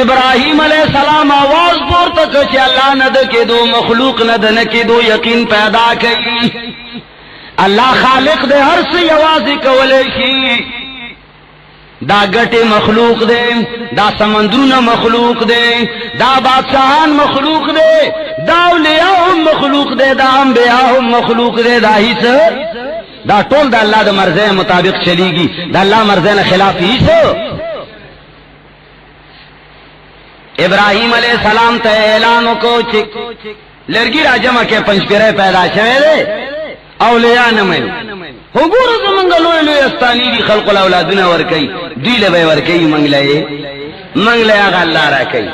इब्राहिम अलैहिस्सलाम आवाज पुरते करो कि अल्लाह न द के दो मखलूक न द न के दो यकीन पैदा कई अल्लाह खालिक दे हर से आवाज कवले की दा गटे मखलूक दे दा समंदरुना मखलूक दे दा बादशाहान मखलूक दे दा औलिया मखलूक दे दा अंबिया मखलूक दे दा हिस दा टोल दा अल्लाह द मर्ज़े मुताबिक चलेगी दा अल्लाह मर्ज़े न खिलाफ ही सो इब्राहिम अलैहिस्सलाम ते ऐलान को लड़की राजमा के पंचपिरे पैदा छवे दे औलिया न मैं हुगुर मंगलो लो अस्तानी दी खल्कुल औलादना वर कई दिले बे वर कई मंगले अल्लाह रा कई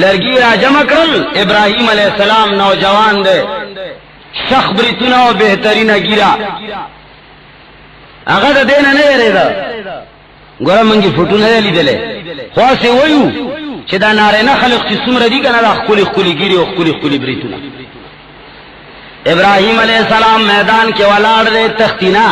लड़की राजमा करल इब्राहिम अलैहिस्सलाम नौजवान दे शखबरितुना और बेहतरीन गिरा अगर देना नहीं रेदा गोरा मंगी फोटो नहीं ली दले ख्वा से वयू चदा नारे ना खलक सुमर दी कना खुली खुली गिरी और खुली खुली ब्रितुना इब्राहिम अलैहिस्सलाम मैदान के वलाड़ दे तख्तीना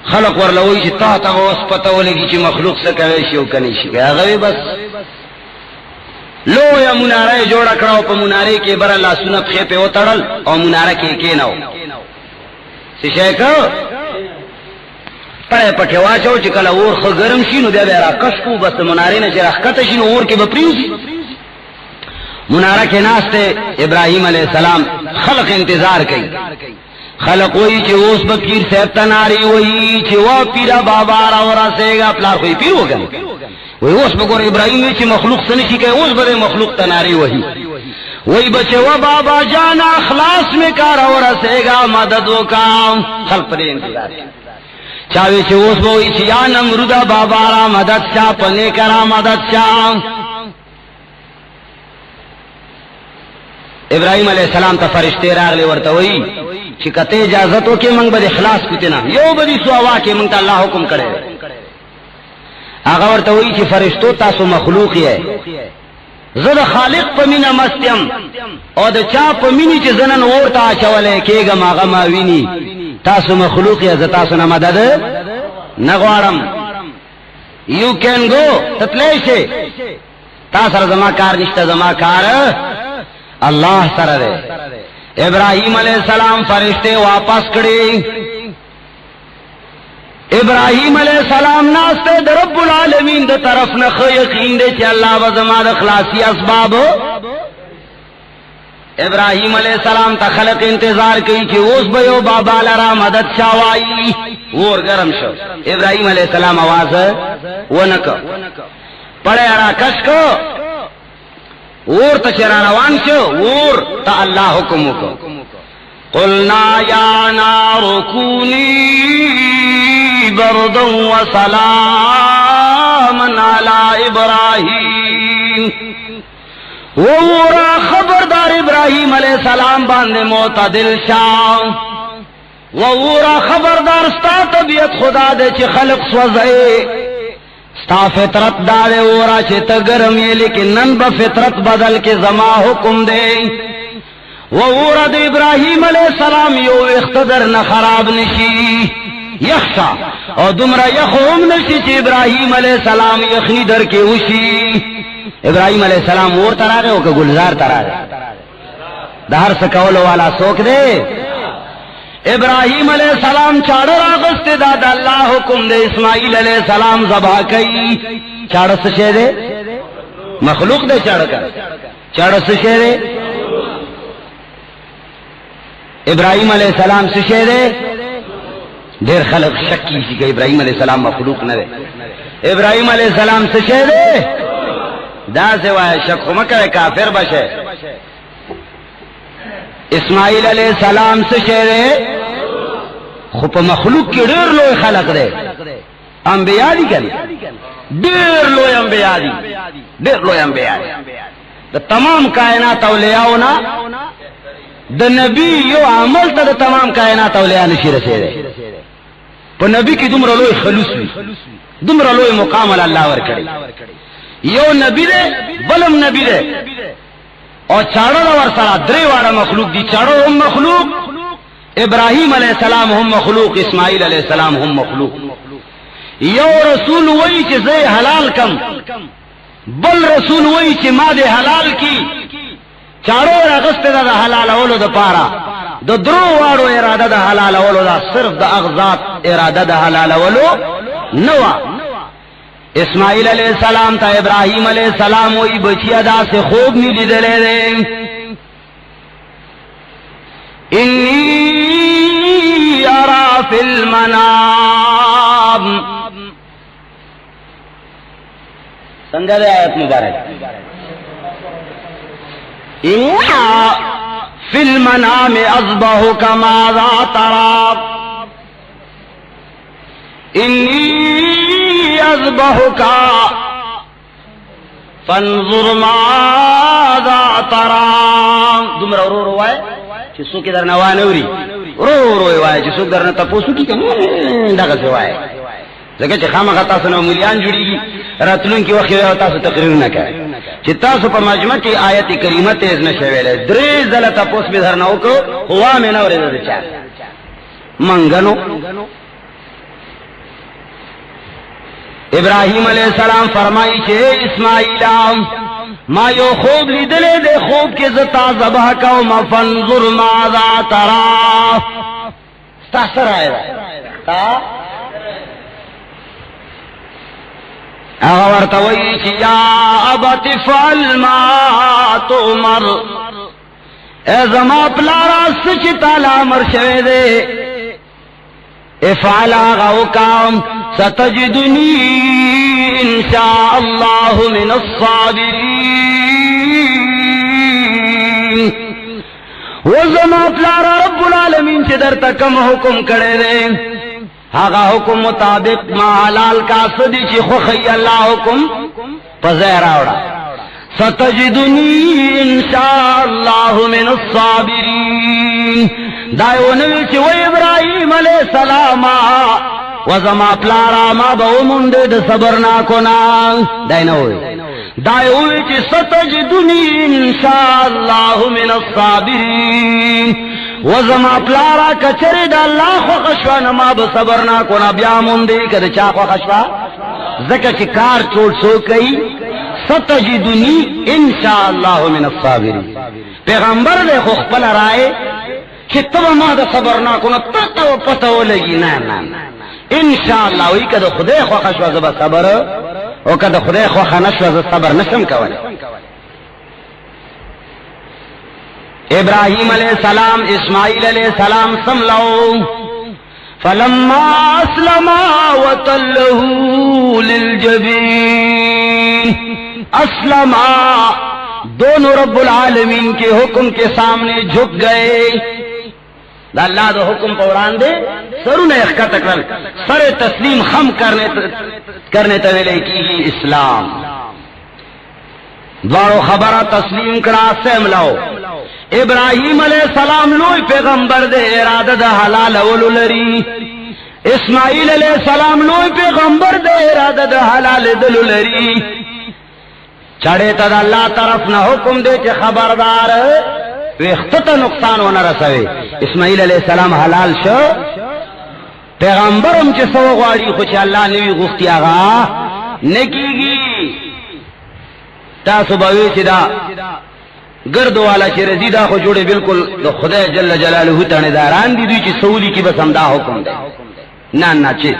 खलक वर लवई ची ता वस पता वलेगी ची मखलूक से कवे शिव कनिशी के अगवे बस लो या मुनारे जोड़ा कराओ प मुनारे के बर अल्लाह सुनत खे पे उतड़ल और मुनारा के नाओ सिशेक पड़े पठेवा चो चिकला और ख गरम शीनु दे बेरा कशकू बस मुनारे ने जरा कत शीनु और के बप्रियूसी मुनारा के नास्ते इब्राहिम अलैहिस्सलाम खलक इंतजार कई खलक वही चे उस बकीर से तनारी वही चे वो पीरा बाबा रावरा सेगा प्लार कोई पीर हो गए वही उस बकोर इब्राहिम में चे मखलूक से नहीं के उस बड़े मखलूक तनारी वही बचे वो बाबा जाना खलास में का रावरा सेगा मददों का खल पर इंतजार चावे चे उस वही चे या नमरुदा बाबा रा मदद चा पने करा मदद चा इब्राहिम अलैहिस्सलाम ता फरिश्ते रागले वर्ता वही चिकते इजाजत हो के मंग बद इखलास कुतना यो बदी सुवा के मंग अल्लाह हुक्म करे आगा वर्ता वही ची फरिश्तो तासो मखलूक है जद खालिक पमिना मस्तम और द चा पमिनी च जनन ओरता चवले केगा मागा माविनी तासो मखलूक है जतासो न मदद नगवाड़म यू कैन गो ततलेशे तासर जमाकार निष्ठा जमाकार अल्लाह सर इब्राहिम अलैहिस्सलाम फरिश्ते वापस कड़े इब्राहिम अलैहिस्सलाम नास्ते रब्बुल आलमीन द तरफ न यकीन दे अल्लाह व जमा द खलासी असबाब इब्राहिम अलैहिस्सलाम ता खलक इंतजार कई कि उस बयो बाबा लरा मदद चावाई और गरम शो इब्राहिम अलैहिस्सलाम आवाज वो न को पड़े अरा कश को और तचरा रवान शो और ता अल्लाह हुक्म को कुलना या नारु कूनी बरदन व सलामन अला इब्राहिम वो खबरदार इब्राहिम अलैहिस्सलाम बांधे मोतदिल शाम वो खबरदार स्ता तबीयत खुदा दे च खलक स्वज़े स्ता फितरत दावे ओरा चित गरम ये लेकिन नन ब फितरत बदल के जमा हुक्म दे वो ओरद इब्राहिम अलैहिस्सलाम यो इख्तदर न खराब नशी यख्शा और दुमरा यखोम नशी चे इब्राहिम अलैहिस्सलाम यखनी दर के उशी इब्राहिम अलैहिस्सलाम और तरारे हो के गुलजार तरारे दहर से कौल वाला सोख दे इब्राहिम अलैहिस्सलाम चाड़ो रागस्ते दादा अल्लाह हुक्म दे इस्माइल अलैहिस्सलाम ज़बह कई चाड़ो से शेरे मखलूक दे चाड़ो कर चाड़ो से शेरे इब्राहिम अलैहिस्सलाम से शेरे देर खलक शक्की सी के इब्राहिम अलैहिस्सलाम मखलूक न रे इब्राहिम अलैहिस्सलाम से शेरे दा से वाह शक मकर काफिर बशे इस्माइल अलैहिस्सलाम से शेरे खुप मखलूक के ढेर लोग खलक दे अंबिया दी करी ढेर लोग अंबिया दी ढेर लोग अंबिया तो तमाम कायनात औलिया ना द नबी यो अमल तो तमाम कायनात औलिया नशीर से पर नबी की दुमर लोग खलूस दुमर लोग मुकाम अल्लाह वर करे यो नबी दे बलम नबी दे और चारों वर सारा द्रेवाड़ा मखलूक दी चारों हम मखलूक इब्राहिम अलैहिस्सलाम हम मखलूक इस्माइल अलैहिस्सलाम हम मखलूक یو رسول وای چې زه حلال کم، بل رسول وای چې ما دې حلال کی. چارو راغسته د حلال اولو د پاره، د درو واړو اراده د حلال اولو دا صرف د اغذات اراده د حلال اولو نو. اسماعیل علیہ السلام تا ابراہیم علیہ السلام وی بچیا دا سے خوب نہیں لیدلے دے. انی ارا فی المنام، سمجھا دے آیت مبارک. انی فی المنام اذبحک ماذا تری، انی اذبحک فانظر ماذا تری. دمرا رو رو وای چې څوک در نه وانوري، رو رو وای چې څوک در نه تاسو کی کنه دغه څه وای. ځکه چې خامخا تاسو نو مليان جوړیږي، راتلونکي وخت یو تاسو تقریر نه کوي چې تاسو په مجمع کې آیت کریمه تیز نشوي ویلې. درې ځله تاسو به در نه وکړو، هوا مې نه اورېدل چا منګنو. ابراہیم علیہ السلام فرمائی چھے اسماعیل ما یو خوب لیدلے دے، خوب کے زتا ذبح کو مفنظر ماذا ترا. ستاسر آئے دا اغورتوئی چی یا ابت فعل ما تؤمر، اے زما پلارا سچ تالا مر شوے دے. افعل آغاو کام ستجدنی انشاء اللہ من الصابرین. وزما پلارا رب العالمین چی در تکم حکم کرے دے، آغا حکم مطابق ما حلال کا صدی چی خوخی اللہ حکم پزیر آوڑا. ستجدنی انشاء اللہ من الصابرین. دائیونوی چی و ابراہیم علیہ السلام وزما پلارا ما باو منده د صبرنا کنا. دائنوی دائیونوی چی ستجدنی انشاء اللہ من الصابرین. وزما پلارا کچری دا اللہ خوخشوانا ما با صبرنا کنا بیا منده کد چا خوخشوا. زکا چی کار چوڑ سو کئی ستجدنی انشاءاللہ من الصابرین. پیغمبر دے خو خپل رائے کہ تب ما دا صبر نہ کنا تتا و پتا ہو لگی. نا نا انشاءاللہ وی کد خدای خو خشوا زبا صبر او کد خدای خو خنشوا زبا صبر نشم کولی. ابراہیم علیہ السلام اسماعیل علیہ السلام سملو فلما اسلما وتلہ للجبین. اسلما دونوں رب العالمین کے حکم کے سامنے جھک گئے. اللہ دو حکم پوران دے سروں نے اخکا تکرل سر تسلیم خم کرنے تولے کی اسلام. دوارو خبرہ تسلیم کرا سیم لاؤ. ابراہیم علیہ السلام لوی پیغمبر دے ارادہ دا حلال اولو لری. اسماعیل علیہ السلام لوی پیغمبر دے ارادہ دا حلال دلو لری. چڑے تا اللہ طرف نہ حکم دے کہ خبردار ویختتا نقصان ہونا رسوے. اسماعیل علیہ السلام حلال شو، پیغمبرم چے سو غواری خوچ اللہ نوی غفتی آغا نکیگی. تاسو باوی چی دا گرد والا چی رضی دا خو جوڑے بالکل دا خدای جل جلالہ تانے داران دی دوی چی سولی کی بس ہم دا حکم دے. نا چی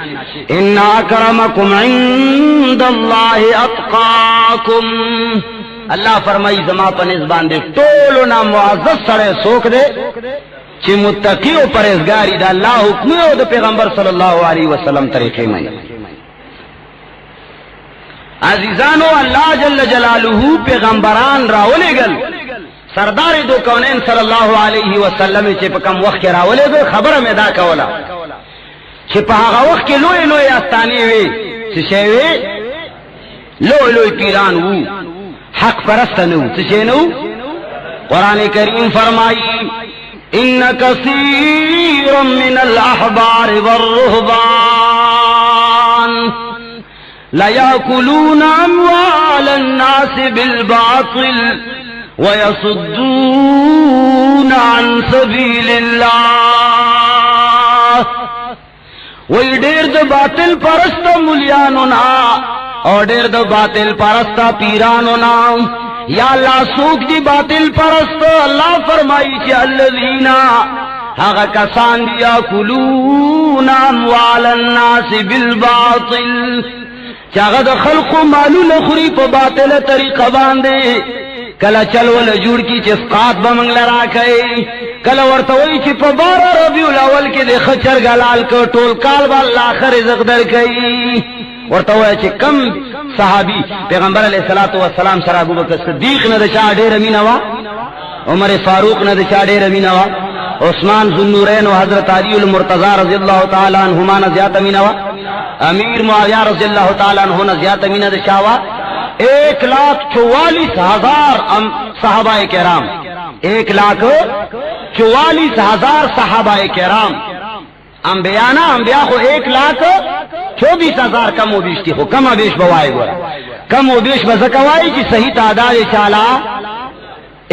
ان اکرمکم عند اللہ اتقاکم. اللہ فرمائی زما پا نزبان دے ٹولو نا معزز سڑے سوک دے چی متقی و پرہیزگاری دا اللہ حکمی و دا پیغمبر صلی اللہ علیہ وسلم طریقے میں. عزیزانو اللہ جل جلالہ پیغمبران راولے گل سردار دو کونین صلی اللہ علیہ وسلم چی پا کم وقت راولے گل خبر میں دا کولا چی پا آغا وقت کے لوئی لوئی آستانی وی چی شیوی لوئی لوئی پیران وو حق پرستنو چی شینو. قرآن کریم فرمائی ان کثیر من الاحبار والرہبان لَيَأْكُلُونَ أَمْوَالَ النَّاسِ بِالْبَاطِلِ وَيَصُدُّونَ عَنْ سَبِيلِ اللَّهِ वही ढेर द बातिल परस्त मुलियानो ना और ढेर द बातिल परस्त पीरानो ना। या अल्लाह सूख दी बातिल परस्त अल्लाह फरमाई कि अल्लज़ीना हागा कसान दिया कुलूना अम्वालन नास बिल बातिल चागद खल्क़ मालू लखरी प बातिल तरीका बांधे कला चलवल जुड़ की चिस्कात बमंगला राखे कला वर्तवई ची प 12 रबीउल अव्वल के दे खचर गलाल को टोल काल वाल आखिर रिज़्क़ दर कई वर्तवई ची कम सहाबी पैगंबर अलैहिस्सलातु वस्सलाम सर अबू बकर सिद्दीक ने दशा ढेर मीनवा उमर फारूक ने दशा ढेर मीनवा उस्मान ज़ुन्नूरैन व हज़रत अली मुर्तज़ा रज़ियल्लाहु तआला अन्हुमा ने ज़ियादा मीनवा अमीर मुआविया रज़ियल्लाहु तआला अन्हु ने ज़ियादा मीना दशावा 1,44,000 सहाबाए केराम 1,44,000 सहाबाए केराम अंबिया ना अंबिया को 1,24,000 कम उबीश की हो कम अबीश बवाए गोरा कम उबीश बजकवाई की सही तादाद चाला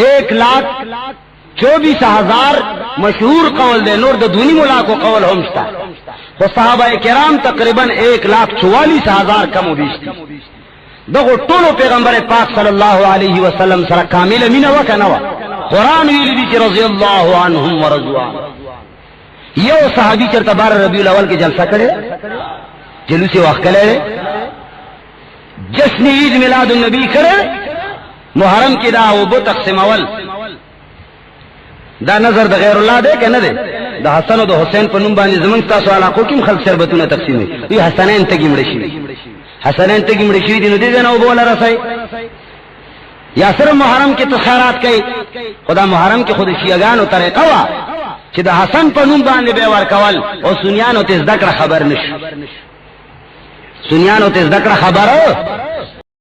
1,24,000 मशहूर कौल दे नूर द दूनी मुला को कौल हमस्ता तो सहाबाए केराम तकरीबन 1,44,000 कम उबीश थी दो टोलो पैगंबर पाक सल्लल्लाहु अलैहि वसल्लम सरा कामिल मीना व कनवा कुरान वीली की रज़ियल्लाहु अन्हुम व रज़वान यो सहाबी चरता 12 रबीउल अव्वल के जलसा करे जुलूस वक्त करे जश्न ईद मिलादुन नबी करे मुहर्रम की दा वो तक़सीम अव्वल दा नजर द गैरुल्लाह दे के न दे द हसन व द हुसैन पर नुम बानी जमन ता सवाल को किम खल्क शरबतुना तक़सीम ये हसनैन तगी मड़शी हसनैन तगी मड़शी दिन दे देना वो बोला रसाई या सिर्फ मुहर्रम के तखैरात कई खुदा मुहर्रम के खुद शियागान व तरीक़ा वा कि द हसन पर नुम बानी बेवार कवल और सुनियान व तिज़दकर खबर निश सुनियान व तिज़दकर खबर